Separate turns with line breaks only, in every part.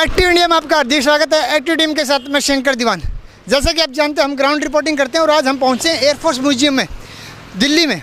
Active India में आपका हार्दिक स्वागत है। एक्टिव टीम के साथ मैं शंकर दीवान। जैसा कि आप जानते हैं हम ग्राउंड रिपोर्टिंग करते हैं और आज हम पहुंचे हैं एयरफोर्स म्यूजियम में दिल्ली में।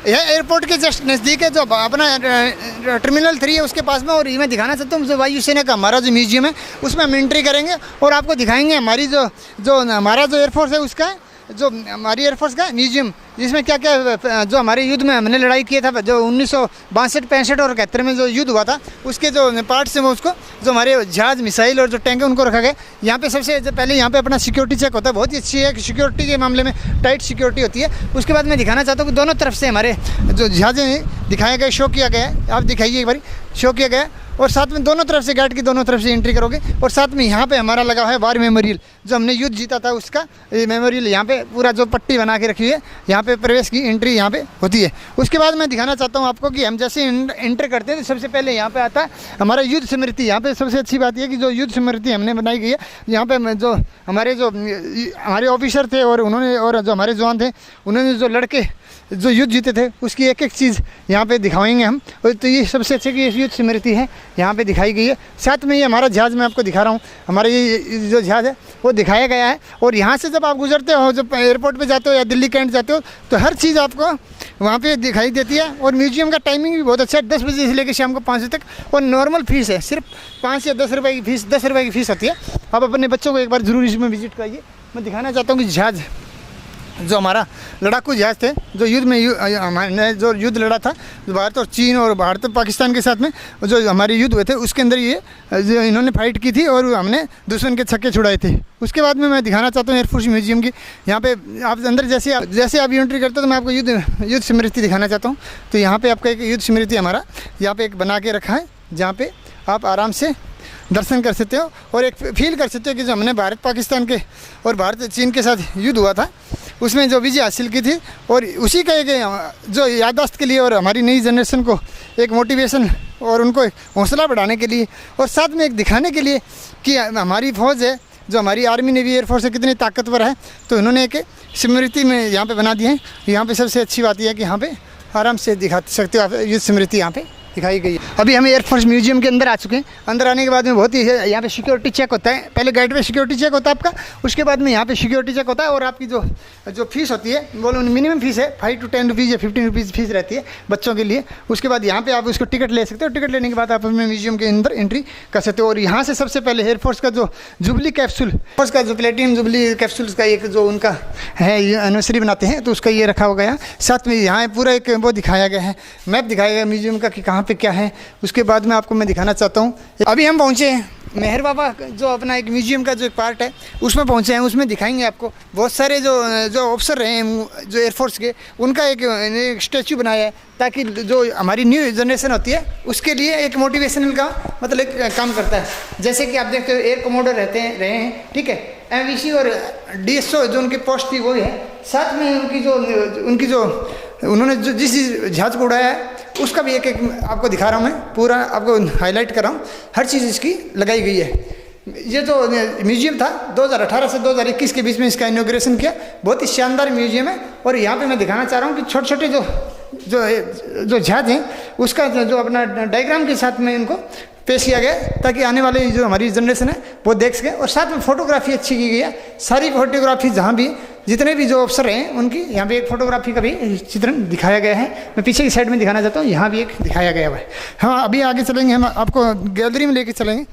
यह एयरपोर्ट के जस्ट नज़दीक है, जो अपना टर्मिनल 3 है उसके पास में। और ये मैं दिखाना चाहता हूँ जो वायुसेना का हमारा जो म्यूजियम है उसमें हम एंट्री करेंगे और आपको दिखाएंगे हमारी जो हमारा जो एयरफोर्स है उसका जो हमारी एयरफोर्स का म्यूजियम, जिसमें क्या क्या जो हमारे युद्ध में हमने लड़ाई किया था, जो 1962-65 और 71 में जो युद्ध हुआ था उसके जो पार्ट्स हैं वो उसको जो हमारे जहाज़ मिसाइल और जो टैंक है उनको रखा गया। यहाँ पे सबसे पहले यहाँ पे अपना सिक्योरिटी चेक होता है, बहुत ही अच्छी है। सिक्योरिटी के मामले में टाइट सिक्योरिटी होती है। उसके बाद मैं दिखाना चाहता हूँ कि दोनों तरफ से हमारे जो जहाज़ें दिखाए गए, शो किया गया है। आप दिखाइए एक बार, शो किया गया है। और साथ में दोनों तरफ से गेट की दोनों तरफ से एंट्री करोगे। और साथ में यहाँ पे हमारा लगा है वार मेमोरियल, जो हमने युद्ध जीता था उसका मेमोरियल यहाँ पे पूरा जो पट्टी बना के रखी है। यहाँ पे प्रवेश की एंट्री यहाँ पे होती है। उसके बाद मैं दिखाना चाहता हूँ आपको कि हम जैसे एंटर करते हैं तो सबसे पहले यहाँ पे आता है हमारा युद्ध स्मृति। यहाँ पे सबसे अच्छी बात यह कि जो युद्ध स्मृति हमने बनाई गई है, यहाँ पे जो हमारे ऑफिसर थे और उन्होंने और जो हमारे जवान थे उन्होंने जो लड़के जो युद्ध जीते थे उसकी एक एक चीज़ यहाँ पे दिखाएंगे हम। और तो ये सबसे अच्छी कि युद्ध स्मृति है यहाँ पे दिखाई गई है। साथ में ये हमारा जहाज़ मैं आपको दिखा रहा हूँ, हमारा ये जो जहाज़ है वो दिखाया गया है। और यहाँ से जब आप गुजरते हो, जब एयरपोर्ट पे जाते हो या दिल्ली कैंट जाते हो, तो हर चीज़ आपको वहाँ पे दिखाई देती है। और म्यूजियम का टाइमिंग भी बहुत अच्छा है, 10 बजे से लेकर शाम को 5 बजे तक। और नॉर्मल फीस है, सिर्फ 5 या 10 रुपये की फीस, 10 रुपये की फ़ीस होती है। आप अपने बच्चों को एक बार ज़रूर इसमें विजिट कराइए। मैं दिखाना चाहता हूँ कि जहाज़ जो हमारा लड़ाकू जहाज़ थे, जो युद्ध में हमारे जो युद्ध लड़ा था भारत और चीन और भारत और पाकिस्तान के साथ में, जो हमारे युद्ध हुए थे उसके अंदर ये जो इन्होंने फाइट की थी और हमने दुश्मन के छक्के छुड़ाए थे। उसके बाद में मैं दिखाना चाहता हूँ एयरफोर्स म्यूजियम की। यहाँ पे आप अंदर जैसे आप एंट्री करते हो तो मैं आपको युद्ध स्मृति दिखाना चाहता हूँ। तो यहाँ पर आपका एक युद्ध स्मृति हमारा यहाँ पर एक बना के रखा है, जहाँ पर आप आराम से दर्शन कर सकते हो और एक फील कर सकते हो कि जो हमने भारत पाकिस्तान के और भारत चीन के साथ युद्ध हुआ था उसमें जो विजय हासिल की थी। और उसी का एक जो याददाश्त के लिए और हमारी नई जनरेशन को एक मोटिवेशन और उनको हौसला बढ़ाने के लिए और साथ में एक दिखाने के लिए कि हमारी फ़ौज है, जो हमारी आर्मी नेवी एयरफोर्स है, कितनी ताकतवर है। तो इन्होंने एक स्मृति में यहाँ पे बना दिए हैं। यहाँ पे सबसे अच्छी बात यह है कि यहाँ पे आराम से दिखा सकते हो आप, युद्ध स्मृति यहाँ पे दिखाई गई है। अभी हम एयरफोर्स म्यूजियम के अंदर आ चुके हैं। अंदर आने के बाद में बहुत ही यहाँ पे सिक्योरिटी चेक होता है। पहले गेट पे सिक्योरिटी चेक होता है आपका, उसके बाद में यहाँ पे सिक्योरिटी चेक होता है। और आपकी जो फीस होती है वो मिनिमम फीस है 5 to 10 रुपीज़ या 15 रुपीज़ फीस रहती है बच्चों के लिए। उसके बाद यहाँ पे आप उसको टिकट ले सकते हो। टिकट लेने के बाद आप अपने म्यूजियम के अंदर एंट्री कर सकते हो। और यहाँ से सबसे पहले एयरफोर्स का जो जुबली कैप्सूल, फोर्स का जो प्लेटिनम जुबली कैप्सूल्स का एक जो उनका है एनिवर्सरी बनाते हैं, तो उसका ये रखा हो गया। साथ में यहाँ पूरा एक वो दिखाया गया है, मैप दिखाया गया म्यूजियम का कि कहाँ पे क्या है। उसके बाद में आपको मैं दिखाना चाहता हूँ, अभी हम पहुँचे हैं मेहर बाबा जो अपना एक म्यूजियम का जो एक पार्ट है उसमें पहुँचे हैं। उसमें दिखाएंगे आपको बहुत सारे जो ऑफिसर रहे हैं जो एयरफोर्स के, उनका एक स्टैचू बनाया है ताकि जो हमारी न्यू जनरेशन होती है उसके लिए एक मोटिवेशनल का मतलब एक काम करता है। जैसे कि आप देखते हो एयर कमोडर रहे हैं, ठीक है, MVC और DSO जो उनकी पोस्ट थी वो है। साथ में उनकी जो उन्होंने जो जिस जहाज़ को उड़ाया है उसका भी एक आपको दिखा रहा हूँ, मैं पूरा आपको हाईलाइट कर रहा हूँ। हर चीज़ इसकी लगाई गई है। ये जो म्यूजियम था 2018 से 2021 के बीच में इसका इनॉग्रेशन किया। बहुत ही शानदार म्यूजियम है। और यहाँ पे मैं दिखाना चाह रहा हूँ कि छोटे छोटे जो जहाज हैं उसका जो अपना डायग्राम के साथ में इनको पेश किया गया ताकि आने वाले जो हमारी जनरेशन है वो देख सके। और साथ में फ़ोटोग्राफी अच्छी की गई है। सारी फोटोग्राफी जहाँ भी जितने भी जो अफसर हैं उनकी यहाँ पे एक फ़ोटोग्राफी का भी चित्रण दिखाया गया है। मैं पीछे की साइड में दिखाना चाहता हूँ, यहाँ भी एक दिखाया गया है। हाँ, अभी आगे चलेंगे, हम आपको गैलरी में लेके चलेंगे,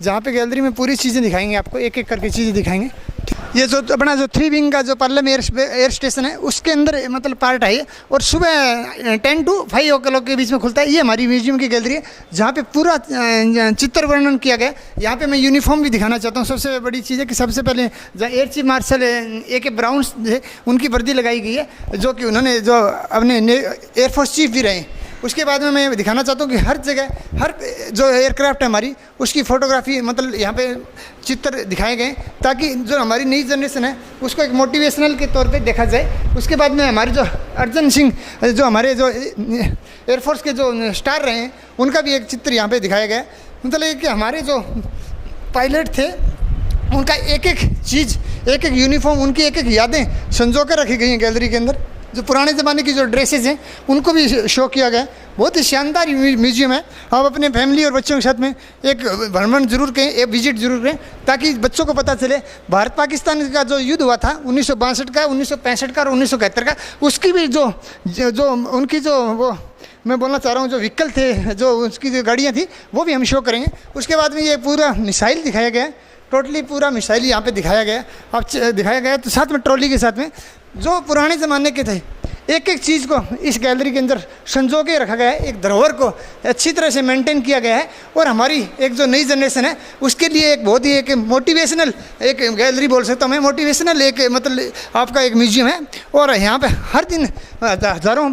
जहाँ पे गैलरी में पूरी चीज़ें दिखाएंगे आपको, एक एक करके चीज़ें दिखाएंगे। ये जो अपना जो 3 विंग का जो पार्लम एयर स्टेशन है उसके अंदर मतलब पार्ट है। और सुबह 10 to 5 o'clock के बीच में खुलता है। ये हमारी म्यूजियम की गैलरी है जहाँ पे पूरा चित्र वर्णन किया गया। यहाँ पे मैं यूनिफॉर्म भी दिखाना चाहता हूँ। सबसे बड़ी चीज़ है कि सबसे पहले जहाँ air chief martial AK brown है उनकी वर्दी लगाई गई है, जो कि उन्होंने जो अपने एयरफोर्स चीफ भी रहे। उसके बाद में मैं दिखाना चाहता हूँ कि हर जगह हर जो एयरक्राफ्ट है हमारी उसकी फ़ोटोग्राफी मतलब यहाँ पे चित्र दिखाए गए ताकि जो हमारी नई जनरेशन है उसको एक मोटिवेशनल के तौर पे देखा जाए। उसके बाद में हमारे जो अर्जन सिंह जो हमारे जो एयरफोर्स के जो स्टार रहे हैं उनका भी एक चित्र यहाँ पे दिखाया गया। मतलब कि हमारे जो पायलट थे उनका एक एक चीज़, एक एक यूनिफॉर्म, उनकी एक एक यादें संजो कर रखी गई हैं गैलरी के अंदर। जो पुराने ज़माने की जो ड्रेसेस हैं उनको भी शो किया गया है। बहुत ही शानदार म्यूजियम है। आप अपने फैमिली और बच्चों के साथ में एक भ्रमण जरूर करें, एक विजिट जरूर करें, ताकि बच्चों को पता चले भारत पाकिस्तान का जो युद्ध हुआ था 1962 का, 1965 का और 1971 का, उसकी भी जो उनकी जो वो मैं बोलना चाह रहा हूँ जो व्हीकल थे, जो उसकी जो गाड़ियाँ थी, वो भी हम शो करेंगे। उसके बाद में ये पूरा मिसाइल दिखाया गया है, टोटली पूरा मिसाइल यहाँ पे दिखाया गया है। अब दिखाया गया है तो साथ में ट्रॉली के साथ में जो पुराने ज़माने के थे एक एक चीज़ को इस गैलरी के अंदर संजो के रखा गया है। एक धरोहर को अच्छी तरह से मेंटेन किया गया है और हमारी एक जो नई जनरेशन है उसके लिए एक बहुत ही एक मोटिवेशनल एक गैलरी बोल सकता हूँ मैं, मोटिवेशनल एक मतलब आपका एक म्यूजियम है। और यहाँ पे हर दिन हज़ारों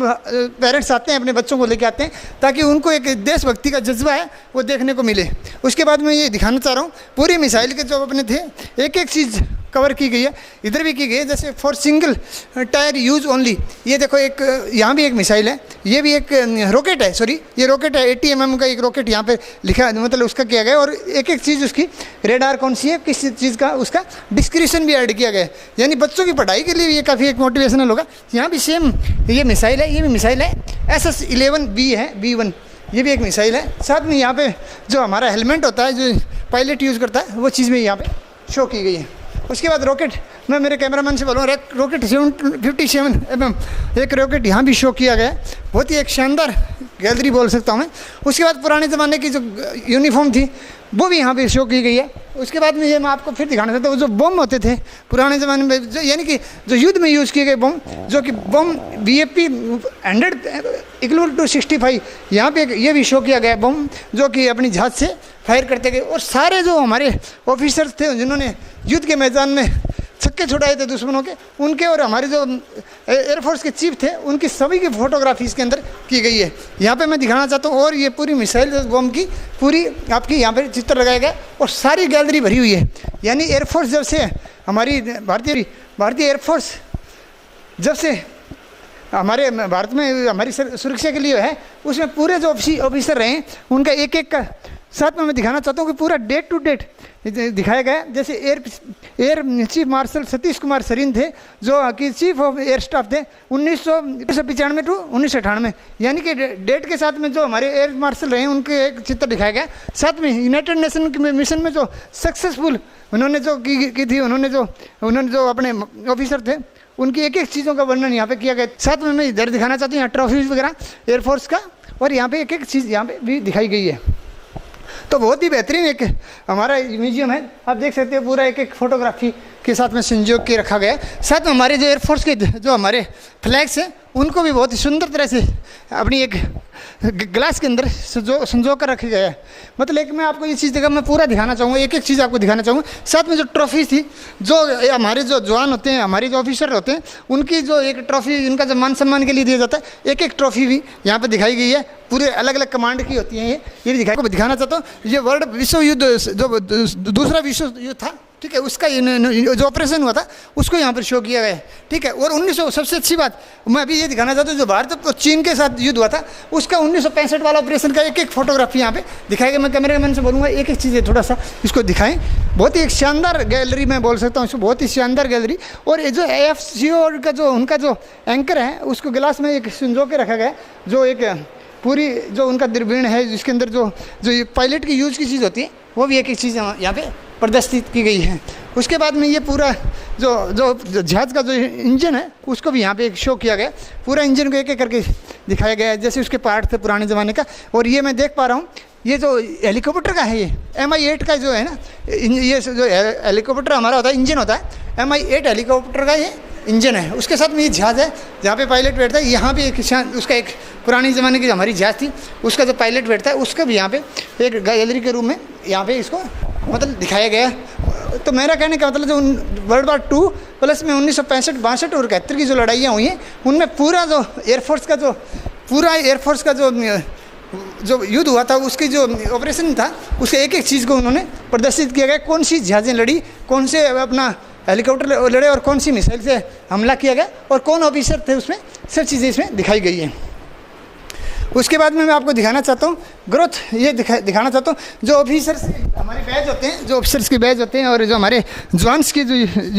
पेरेंट्स आते हैं, अपने बच्चों को लेके आते हैं, ताकि उनको एक देशभक्ति का जज्बा है वो देखने को मिले। उसके बाद मैं ये दिखाना चाह रहा हूँ पूरी मिसाइल के जो अपने थे एक एक चीज़ कवर की गई है, इधर भी की गई है। जैसे for single tyre use only, ये देखो एक यहाँ भी एक मिसाइल है, ये भी एक रॉकेट है, सॉरी ये रॉकेट है, 80 mm का एक रॉकेट यहाँ पे लिखा है, मतलब उसका किया गया है। और एक एक चीज़ उसकी रेडार कौन सी है, किस चीज़ का, उसका डिस्क्रिप्शन भी ऐड किया गया है। यानी बच्चों की पढ़ाई के लिए ये काफ़ी एक मोटिवेशनल होगा। यहाँ भी सेम ये मिसाइल है, ये भी मिसाइल है, SS-11B है, B1, ये भी एक मिसाइल है। साथ में यहाँ पर जो हमारा हेलमेट होता है जो पायलट यूज़ करता है वो चीज़ भी यहाँ पर शो की गई है। उसके बाद रॉकेट, मैं मेरे कैमरामैन से बोलूँ, रॉकेट 757 mm एक रॉकेट यहाँ भी शो किया गया है। बहुत ही एक शानदार गैलरी बोल सकता हूँ मैं। उसके बाद पुराने ज़माने की जो यूनिफॉर्म थी वो भी यहाँ पे शो की गई है। उसके बाद में ये मैं आपको फिर दिखाना चाहता हूँ जो बम होते थे पुराने ज़माने में, जो यानी कि जो युद्ध में यूज़ किए गए बम, जो कि बम BFP 100=65, यहाँ पे ये भी शो किया गया बम जो कि अपनी जहाज़ से फायर करते गए। और सारे जो हमारे ऑफिसर्स थे जिन्होंने युद्ध के मैदान में छक्के छुड़ाए थे दुश्मनों के, उनके और हमारे जो एयरफोर्स के चीफ थे उनकी सभी की फ़ोटोग्राफी इसके अंदर की गई है। यहाँ पे मैं दिखाना चाहता हूँ। और ये पूरी मिसाइल बम की पूरी आपकी यहाँ पे चित्र लगाया गया और सारी गैलरी भरी हुई है। यानी एयरफोर्स जब से हमारी भारतीय एयरफोर्स जब से हमारे भारत में हमारी सुरक्षा के लिए है, उसमें पूरे जो ऑफिसर रहे हैं उनका एक एक का साथ में मैं दिखाना चाहता हूँ कि पूरा डेट टू डेट दिखाया गया। जैसे air chief marshal Satish Kumar Sareen थे जो कि चीफ ऑफ एयर स्टाफ थे 1995 टू 1998, यानी कि डेट के साथ में जो हमारे एयर मार्शल रहे हैं उनके एक चित्र दिखाया गया। साथ में यूनाइटेड नेशन के मिशन में जो सक्सेसफुल उन्होंने जो की थी, उन्होंने जो अपने ऑफिसर थे उनकी एक एक चीज़ों का वर्णन यहाँ पे किया गया। साथ में मैं इधर दिखाना चाहती हूँ यहाँ ट्रॉफीज वगैरह एयरफोर्स का, और यहाँ पे एक एक चीज़ यहाँ पे भी दिखाई गई है। तो बहुत ही बेहतरीन एक हमारा म्यूजियम है। आप देख सकते हैं पूरा एक एक फोटोग्राफी के साथ में संजो के रखा गया है। साथ में हमारे जो एयरफोर्स के जो हमारे फ्लैग्स हैं उनको भी बहुत ही सुंदर तरह से अपनी एक ग्लास के अंदर संजो कर रखा गया है। मतलब एक मैं आपको ये चीज़ देखा मैं पूरा दिखाना चाहूँगा, एक एक चीज़ आपको दिखाना चाहूँगा। साथ में जो ट्रॉफी थी, जो हमारे जो जवान होते हैं, हमारे जो ऑफिसर होते हैं, उनकी जो एक ट्रॉफी, इनका जो मान सम्मान के लिए दिया जाता है, एक एक ट्रॉफी भी यहाँ पर दिखाई गई है। पूरे अलग अलग कमांड की होती हैं ये भी दिखाना चाहता हूँ। ये वर्ल्ड विश्व युद्ध जो दूसरा विश्व युद्ध था, ठीक है, उसका जो ऑपरेशन हुआ था उसको यहाँ पर शो किया गया है, ठीक है। और 1900 सबसे अच्छी बात मैं अभी ये दिखाना चाहता हूँ, जो भारत और चीन के साथ युद्ध हुआ था उसका 1965 वाला ऑपरेशन का एक एक फोटोग्राफी यहाँ पे दिखाया गया। मैं कैमरामैन से बोलूँगा एक एक चीज़ थोड़ा सा इसको दिखाएं। बहुत ही एक शानदार गैलरी मैं बोल सकता हूँ इसको, बहुत ही शानदार गैलरी। और ये जो AFCO का जो उनका जो एंकर है उसको गिलास में एक संजो के रखा गया, जो एक पूरी जो उनका दूरबीन है जिसके अंदर जो पायलट की यूज़ की चीज़ होती है वो भी एक एक चीज़ यहाँ पे प्रदर्शित की गई है। उसके बाद में ये पूरा जो जहाज़ का जो इंजन है उसको भी यहाँ पे एक शो किया गया। पूरा इंजन को एक एक करके दिखाया गया है, जैसे उसके पार्ट थे पुराने ज़माने का। और ये मैं देख पा रहा हूँ ये जो हेलीकॉप्टर का है, ये MI-8 का जो है ना, ये जो हेलीकॉप्टर हमारा होता है इंजन होता है, MI-8 हेलीकॉप्टर का ये इंजन है। उसके साथ में ये जहाज़ है जहाँ पे पायलट बैठता है। यहाँ भी एक उसका एक पुरानी ज़माने की जो हमारी जहाज़ थी उसका जो पायलट बैठता है उसका भी यहाँ पे एक गैलरी के रूम में यहाँ पे इसको मतलब दिखाया गया। तो मेरा कहने का मतलब जो वर्ल्ड वार 2 प्लस में 1965, 62 और 71 की जो लड़ाइयाँ हुई हैं उनमें पूरा जो एयरफोर्स का जो युद्ध हुआ था उसकी जो ऑपरेशन था उसके एक एक चीज़ को उन्होंने प्रदर्शित किया गया। कौन सी जहाज़ें लड़ी, कौन से अपना हेलीकॉप्टर लड़े और कौन सी मिसाइल से हमला किया गया और कौन ऑफिसर थे, उसमें सब चीज़ें इसमें दिखाई गई हैं। उसके बाद में मैं आपको दिखाना चाहता हूँ ग्रोथ, ये दिखाना चाहता हूँ जो ऑफिसर्स हमारे बैच होते हैं, जो ऑफिसर्स के बैच होते हैं और जो हमारे जवान्स की जो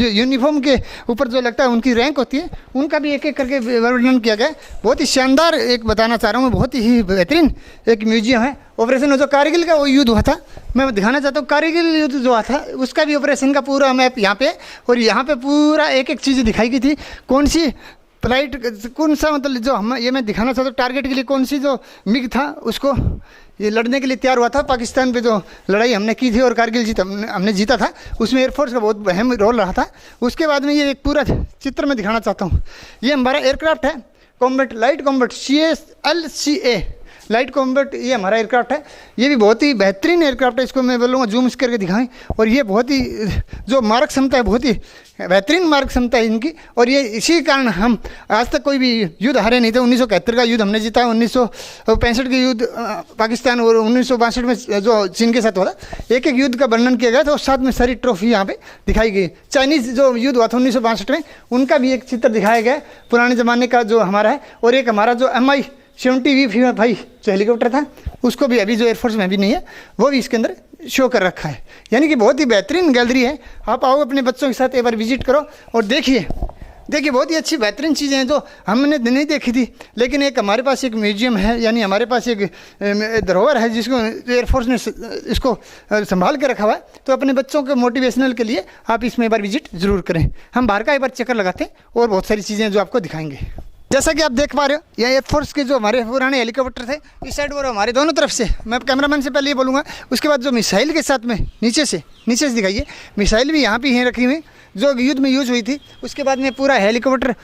यूनिफॉर्म के ऊपर जो लगता है उनकी रैंक होती है, उनका भी एक एक करके वर्णन किया गया है। बहुत ही शानदार एक बताना चाह रहा हूँ मैं, बहुत ही बेहतरीन एक म्यूजियम है। ऑपरेशन जो कारगिल का वो युद्ध हुआ था, मैं दिखाना चाहता हूँ कारगिल युद्ध जो हुआ था उसका भी ऑपरेशन का पूरा मैप यहाँ पे, और यहाँ पे पूरा एक एक चीज़ दिखाई गई थी। कौन सी फ्लाइट, कौन सा मतलब जो हम ये मैं दिखाना चाहता हूँ टारगेट के लिए कौन सी जो मिग था उसको ये लड़ने के लिए तैयार हुआ था। पाकिस्तान पे जो लड़ाई हमने की थी और कारगिल हमने जीता था, उसमें एयरफोर्स का बहुत अहम रोल रहा था। उसके बाद में ये एक पूरा चित्र मैं दिखाना चाहता हूँ। ये हमारा एयरक्राफ्ट है combat, light combat CSLCA light combat, ये हमारा एयरक्राफ्ट है। ये भी बहुत ही बेहतरीन एयरक्राफ्ट है, इसको मैं बोलूँगा जूम करके दिखाएं। और ये बहुत ही जो मारक क्षमता है, बहुत ही बेहतरीन मारक क्षमता है इनकी। और ये इसी कारण हम आज तक कोई भी युद्ध हारे नहीं थे। 1971 का युद्ध हमने जीता, 1965 के युद्ध पाकिस्तान और 1962 में जो चीन के साथ हुआ था, एक एक युद्ध का वर्णन किया गया था और साथ में सारी ट्रॉफी यहाँ पे दिखाई गई। चाइनीज़ जो युद्ध हुआ था 1962 में, उनका भी एक चित्र दिखाया गया है पुराने ज़माने का जो हमारा है। और एक हमारा जो MI-70V जो हेलीकॉप्टर था, उसको भी अभी जो एयरफोर्स में भी नहीं है, वो भी इसके अंदर शो कर रखा है। यानी कि बहुत ही बेहतरीन गैलरी है। आप आओ अपने बच्चों के साथ एक बार विजिट करो और देखिए बहुत ही अच्छी बेहतरीन चीज़ें हैं जो हमने नहीं देखी थी। लेकिन एक हमारे पास एक म्यूजियम है, यानी हमारे पास एक धरोहर है जिसको एयरफोर्स ने इसको संभाल के रखा हुआ है। तो अपने बच्चों के मोटिवेशनल के लिए आप इसमें एक बार विजिट ज़रूर करें। हम बाहर का एक बार चक्कर लगाते हैं और बहुत सारी चीज़ें जो आपको दिखाएंगे। जैसा कि आप देख पा रहे हो, यह एयरफोर्स के जो हमारे पुराने हेलीकॉप्टर थे इस साइड और हमारे दोनों तरफ से, मैं कैमरामैन से पहले ये बोलूँगा। उसके बाद जो मिसाइल के साथ में नीचे से दिखाइए, मिसाइल भी यहाँ पे हैं रखी हुई जो युद्ध में यूज हुई थी। उसके बाद में पूरा हेलीकॉप्टर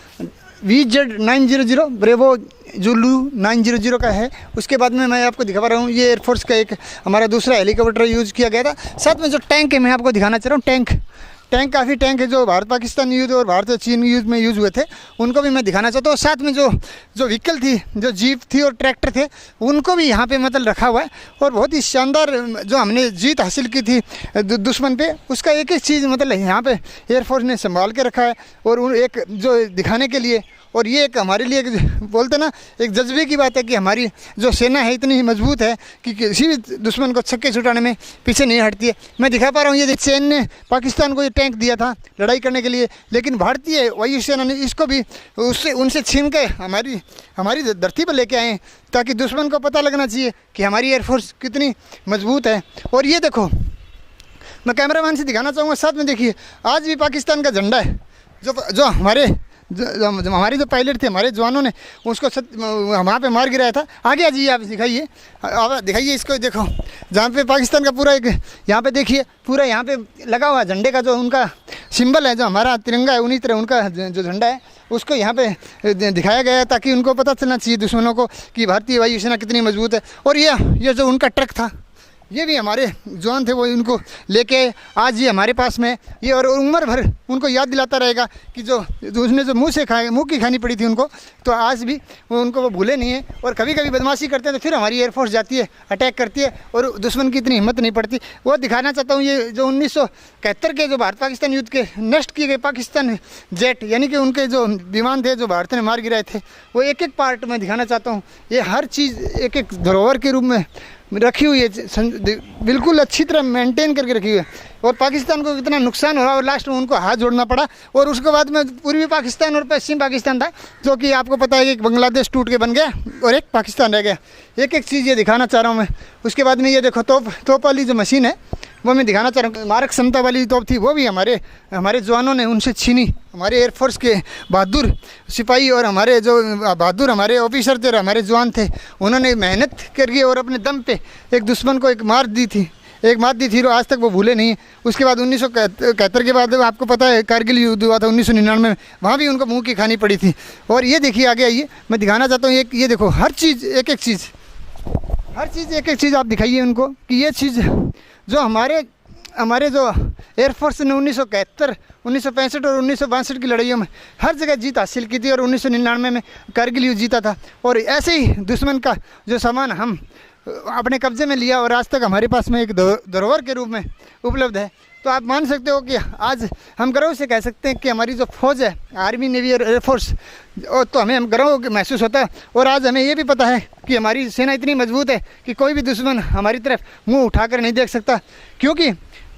VZ-900 ब्रेवो जुलू 900 का है। उसके बाद में मैं आपको दिखा पा रहा हूँ, ये एयरफोर्स का एक हमारा दूसरा हेलीकॉप्टर यूज़ किया गया था। साथ में जो टैंक है मैं आपको दिखाना चाह रहा हूँ। टैंक काफ़ी टैंक है जो भारत पाकिस्तान युद्ध और भारत चीन युद्ध में यूज़ हुए थे, उनको भी मैं दिखाना चाहता हूँ। साथ में जो व्हीकल थी, जो जीप थी और ट्रैक्टर थे, उनको भी यहाँ पे मतलब रखा हुआ है। और बहुत ही शानदार जो हमने जीत हासिल की थी दुश्मन पे, उसका एक एक चीज़ मतलब यहाँ पे एयरफोर्स ने संभाल के रखा है और एक जो दिखाने के लिए। और ये एक हमारे लिए बोलते ना एक जज्बे की बात है कि हमारी जो सेना है इतनी मजबूत है कि किसी भी दुश्मन को छक्के छुटाने में पीछे नहीं हटती है। मैं दिखा पा रहा हूँ, ये चीन ने पाकिस्तान को ये टैंक दिया था लड़ाई करने के लिए, लेकिन भारतीय वायुसेना ने इसको भी उनसे छीन के हमारी धरती पर लेके आए, ताकि दुश्मन को पता लगना चाहिए कि हमारी एयरफोर्स कितनी मजबूत है। और ये देखो, मैं कैमरामैन से दिखाना चाहूँगा, साथ में देखिए आज भी पाकिस्तान का झंडा है। जो हमारे जो पायलट थे, हमारे जवानों ने उसको वहाँ पे मार गिराया था। आगे आ जाइए, आप दिखाइए इसको। देखो जहाँ पे पाकिस्तान का पूरा एक यहाँ पे देखिए, पूरा यहाँ पे लगा हुआ झंडे का जो उनका सिंबल है, जो हमारा तिरंगा है, उन्हीं तरह उनका जो झंडा है उसको यहाँ पे दिखाया गया है, ताकि उनको पता चलना चाहिए दुश्मनों को कि भारतीय वायुसेना कितनी मजबूत है। और ये जो उनका ट्रक था, ये भी हमारे जवान थे, वो इनको लेके आज ये हमारे पास में ये, और उम्र भर उनको याद दिलाता रहेगा कि जो उसने जो मुँह की खानी पड़ी थी उनको, तो आज भी उनको वो भूले नहीं है। और कभी कभी बदमाशी करते हैं तो फिर हमारी एयरफोर्स जाती है, अटैक करती है और दुश्मन की इतनी हिम्मत नहीं पड़ती। वो दिखाना चाहता हूँ, ये जो 1971 के जो भारत पाकिस्तान युद्ध के नष्ट किए गए पाकिस्तान जेट, यानी कि उनके जो विमान थे जो भारत ने मार गिराए थे, वो एक एक पार्ट में दिखाना चाहता हूँ। ये हर चीज़ एक एक धरोहर के रूप में रखी हुई है, बिल्कुल अच्छी तरह मेंटेन करके रखी हुई है। और पाकिस्तान को कितना नुकसान हो रहा और लास्ट में उनको हाथ जोड़ना पड़ा। और उसके बाद में पूर्वी पाकिस्तान और पश्चिम पाकिस्तान था, जो कि आपको पता है कि एक बांग्लादेश टूट के बन गया और एक पाकिस्तान रह गया। एक एक चीज़ ये दिखाना चाह रहा हूँ मैं। उसके बाद में ये देखो तोप वाली जो मशीन है वो मैं दिखाना चाह रहा हूँ। मारक क्षमता वाली तोप थी, वो भी हमारे जवानों ने उनसे छीनी। हमारे एयरफोर्स के बहादुर सिपाही और हमारे जो बहादुर हमारे ऑफिसर थे और हमारे जवान थे, उन्होंने मेहनत करके और अपने दम पे एक दुश्मन को एक मात दी थी और आज तक वो भूले नहीं। उसके बाद 1971 के बाद आपको पता है कारगिल युद्ध हुआ था 1999 में, वहाँ भी उनको मुँह की खानी पड़ी थी। और ये देखिए आगे आइए, मैं दिखाना चाहता हूँ ये देखो, हर चीज़ एक एक चीज़ आप दिखाइए उनको कि ये चीज़ जो हमारे जो एयरफोर्स ने 1971, 1965 और 1962 की लड़ाइयों में हर जगह जीत हासिल की थी और 1999 में कारगिल युद्ध जीता था। और ऐसे ही दुश्मन का जो सामान हम अपने कब्जे में लिया और आज तक हमारे पास में एक धरोहर के रूप में उपलब्ध है। तो आप मान सकते हो कि आज हम गर्व से कह सकते हैं कि हमारी जो फौज है, आर्मी, नेवी और एयरफोर्स, तो हमें गर्व महसूस होता है। और आज हमें ये भी पता है कि हमारी सेना इतनी मजबूत है कि कोई भी दुश्मन हमारी तरफ मुंह उठाकर नहीं देख सकता, क्योंकि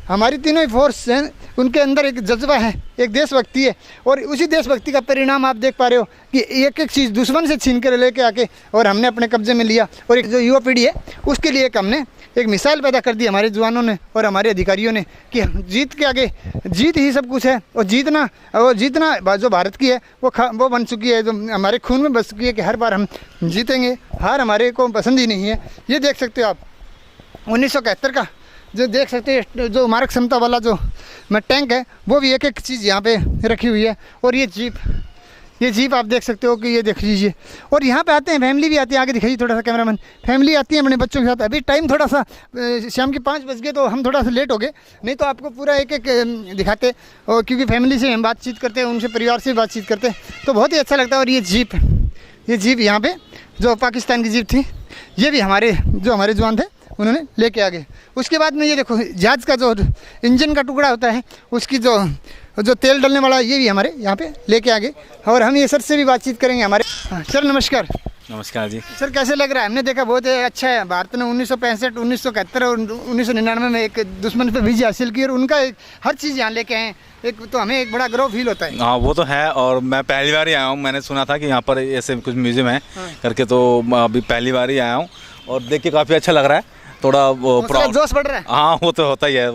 हमारी तीनों ही फोर्स हैं उनके अंदर एक जज्बा है, एक देशभक्ति है। और उसी देशभक्ति का परिणाम आप देख पा रहे हो कि एक एक चीज़ दुश्मन से छीन कर लेके आके और हमने अपने कब्जे में लिया। और एक जो युवा पीढ़ी है उसके लिए हमने एक मिसाल पैदा कर दी हमारे जवानों ने और हमारे अधिकारियों ने कि जीत के आगे जीत ही सब कुछ है। और जीतना जो भारत की है वो बन चुकी है, जो हमारे खून में बस चुकी है कि हर बार हम जीतेंगे, हार हमारे को पसंद ही नहीं है। ये देख सकते हो आप 1971 का जो देख सकते हैं, जो मारक क्षमता वाला जो टैंक है वो भी एक एक चीज़ यहाँ पे रखी हुई है। और ये जीप आप देख सकते हो कि ये देख लीजिए। और यहाँ पे आते हैं, फैमिली भी आती है, आगे दिखाइए थोड़ा सा कैमरामैन, फैमिली आती है अपने बच्चों के साथ। अभी टाइम थोड़ा सा शाम के 5 बज गए तो हम थोड़ा सा लेट हो गए, नहीं तो आपको पूरा एक एक दिखाते। और क्योंकि फैमिली से हम बातचीत करते हैं, उनसे परिवार से बातचीत करते हैं, तो बहुत ही अच्छा लगता है। और ये जीप यहाँ पे जो पाकिस्तान की जीप थी, ये भी हमारे जवान थे उन्होंने लेके आ गए। उसके बाद में ये देखो जहाज़ का जो इंजन का टुकड़ा होता है, उसकी जो तेल डालने वाला, ये भी हमारे यहाँ पे लेके आ गए। और हम ये सर से भी बातचीत करेंगे हमारे। सर नमस्कार।
नमस्कार जी।
सर कैसे लग रहा है? हमने देखा बहुत अच्छा है, भारत ने 1965, 1971 और 1999 में एक दुश्मन पे विजय हासिल की और उनका हर चीज़ यहाँ लेके आए, एक तो हमें एक बड़ा गर्व फील होता है।
हाँ वो तो है, और मैं पहली बार ही आया हूँ। मैंने सुना था कि यहाँ पर ऐसे कुछ म्यूजियम है करके, तो अभी पहली बार ही आया हूँ और देख के काफ़ी अच्छा लग रहा है, थोड़ा प्राउड,
जोश बढ़ रहा है।
हाँ वो तो होता ही है।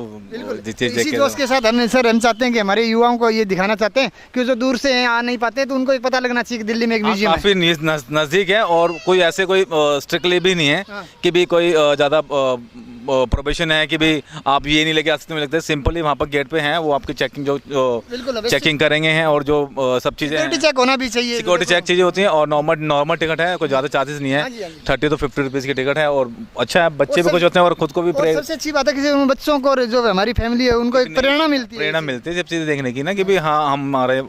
इसी जोश के साथ हम चाहते हैं कि हमारे युवाओं को ये दिखाना चाहते हैं कि जो दूर से आ नहीं पाते तो उनको एक पता लगना चाहिए कि दिल्ली में एक म्यूजियम है।
काफ़ी नज़दीक है और कोई ऐसे कोई स्ट्रिक्टली भी नहीं है कि भी कोई ज़्यादा प्रोबेशन है कि भी आप ये नहीं लेके आ सकते। मुझे लगता है सिंपली वहाँ पर गेट पे हैं, वो आपकी चेकिंग जो चेकिंग करेंगे हैं और जो सब चीज़ें
सिक्योरिटी चेक होना भी चाहिए,
सिक्योरिटी चेक चीज़ें होती हैं। और नॉर्मल टिकट है, कोई ज़्यादा चार्जेस नहीं है, 30 to 50 रुपीज़ की टिकट है। और अच्छा है, बच्चे भी कुछ होते हैं और खुद को भी
सबसे अच्छी बात है कि बच्चों को और जो हमारी फैमिली है उनको एक प्रेरणा मिलती
है सब चीज़ें देखने की ना, कि भी हाँ हमारे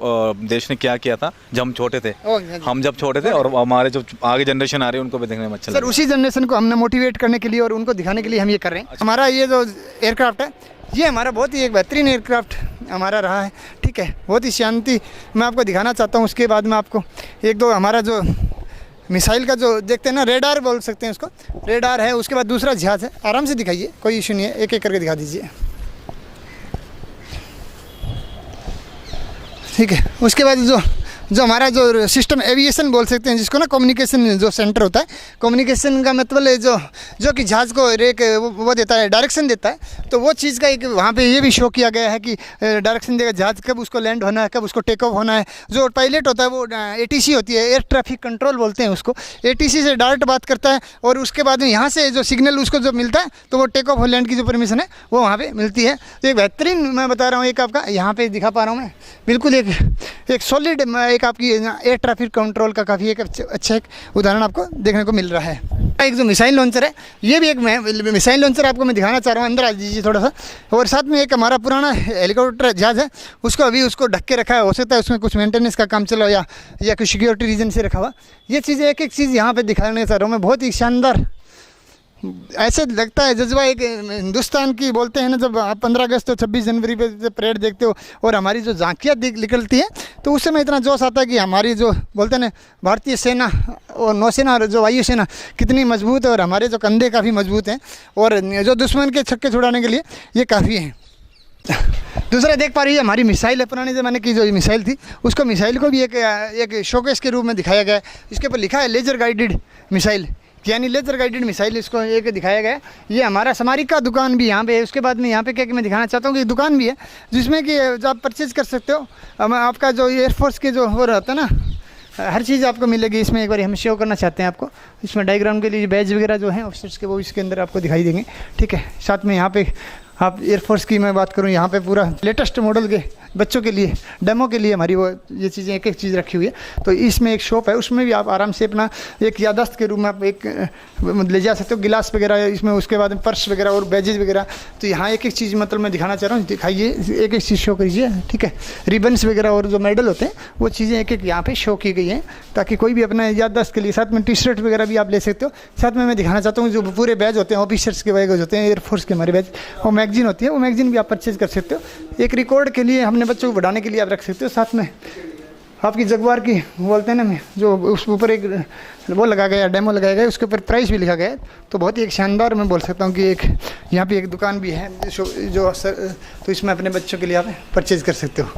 देश ने क्या किया था जब हम छोटे थे, हम जब छोटे थे, और हमारे जो आगे जनरेशन आ रही है उनको भी देखने में अच्छा
सर। उसी जनरेशन को हमने मोटिवेट करने के लिए और उनको दिखाने के लिए हम ये कर रहे हैं। हमारा ये जो एयरक्राफ्ट है, ये हमारा बहुत ही एक बेहतरीन एयरक्राफ्ट हमारा रहा है, ठीक है, बहुत ही शांति मैं आपको दिखाना चाहता हूँ। उसके बाद में आपको एक दो हमारा जो मिसाइल का जो देखते हैं ना, रेडार बोल सकते हैं उसको, रेडार है। उसके बाद दूसरा जहाज़ है, आराम से दिखाइए, कोई इशू नहीं है, एक एक करके दिखा दीजिए, ठीक है। उसके बाद जो हमारा जो सिस्टम एविएशन बोल सकते हैं जिसको ना, कम्युनिकेशन जो सेंटर होता है, कम्युनिकेशन का मतलब है जो कि जहाज़ को एक वो देता है, डायरेक्शन देता है। तो वो चीज़ का एक वहाँ पे ये भी शो किया गया है कि डायरेक्शन देगा जहाज़, कब उसको लैंड होना है, कब उसको टेक ऑफ होना है। जो पायलट होता है वो ATC होती है, एयर ट्रैफिक कंट्रोल बोलते हैं उसको, ATC से डायरेक्ट बात करता है और उसके बाद में यहाँ से जो सिग्नल उसको जो मिलता है तो वो टेक ऑफ लैंड की जो परमिशन है वो वहाँ पर मिलती है। तो एक बेहतरीन मैं बता रहा हूँ, एक आपका यहाँ पर दिखा पा रहा हूँ मैं, बिल्कुल एक सॉलिड एक आपकी एयर ट्रैफिक कंट्रोल का काफ़ी एक अच्छा एक उदाहरण आपको देखने को मिल रहा है। एक जो मिसाइल लॉन्चर है, ये भी एक मिसाइल लॉन्चर आपको मैं दिखाना चाह रहा हूँ, अंदर आ दीजिए थोड़ा सा। और साथ में एक हमारा पुराना हेलीकॉप्टर जहाज़ है, उसको अभी उसको ढक के रखा है, हो सकता है उसमें कुछ मेंटेनेंस का काम चला हो या कुछ सिक्योरिटी रीजन से रखा हुआ। ये चीज़ें एक एक चीज़ यहाँ पर दिखाने चाह रहा हूँ मैं, बहुत ही शानदार। ऐसे लगता है जज्बा एक हिंदुस्तान की बोलते हैं ना, जब आप 15 अगस्त और 26 जनवरी पे जब परेड देखते हो और हमारी जो झांकियाँ निकलती है तो उस समय इतना जोश आता है कि हमारी जो बोलते हैं ना भारतीय सेना और नौसेना और जो वायुसेना कितनी मजबूत है और हमारे जो कंधे काफ़ी मजबूत हैं और जो दुश्मन के छक्के छुड़ाने के लिए ये काफ़ी है। दूसरा देख पा रही है हमारी मिसाइल है, पुराने ज़माने की जो मिसाइल थी, उसको मिसाइल को भी एक शोकेस के रूप में दिखाया गया है। इसके ऊपर लिखा है लेज़र गाइडेड मिसाइल, यानी लेज़र गाइडेड मिसाइल इसको एक दिखाया गया है। ये हमारा समारिका दुकान भी यहाँ पे है। उसके बाद में यहाँ पे क्या कि मैं दिखाना चाहता हूँ कि दुकान भी है जिसमें कि जो आप परचेज़ कर सकते हो। आपका जो एयरफोर्स के जो हो रहता है ना, हर चीज़ आपको मिलेगी इसमें। एक बार हम शो करना चाहते हैं आपको, इसमें डायग्राम के लिए बैज वगैरह जो हैं ऑफिसर्स के, वो इसके अंदर आपको दिखाई देंगे, ठीक है। साथ में यहाँ पे आप एयरफोर्स की मैं बात करूँ, यहाँ पे पूरा लेटेस्ट मॉडल के बच्चों के लिए डेमो के लिए हमारी वो ये चीज़ें एक एक चीज़ रखी हुई है। तो इसमें एक शॉप है, उसमें भी आप आराम से अपना एक याददाश्त के रूप में आप एक ले जा सकते हो, गिलास वगैरह इसमें, उसके बाद पर्स वगैरह और बैजेज वगैरह। तो यहाँ एक एक चीज़ मतलब मैं दिखाना चाह रहा हूँ, दिखाइए, एक एक चीज़ शो कीजिए, ठीक है। रिबन्स वगैरह और जो मेडल होते हैं वो चीज़ें एक एक यहाँ पे शो की गई हैं ताकि कोई भी अपना याददाश्त के लिए। साथ में टी-शर्ट वगैरह भी आप ले सकते हो। साथ में मैं दिखाना चाहता हूँ जो पूरे बैज होते हैं ऑफिसर्स के बैग होते हैं, एयरफोर्स के हमारे बैज, और मैगजीन होती है, वो मैगजीन भी आप परचेज़ कर सकते हो। एक रिकॉर्ड के लिए हमने बच्चों को बढ़ाने के लिए आप रख सकते हो। साथ में आपकी जगुआर की बोलते हैं ना, जो उस ऊपर एक वो लगाया गया, डेमो लगाया गया, उसके ऊपर प्राइस भी लिखा गया है। तो बहुत ही एक शानदार मैं बोल सकता हूँ कि एक यहाँ पे एक दुकान भी है जो तो इसमें अपने बच्चों के लिए आप परचेज़ कर सकते हो।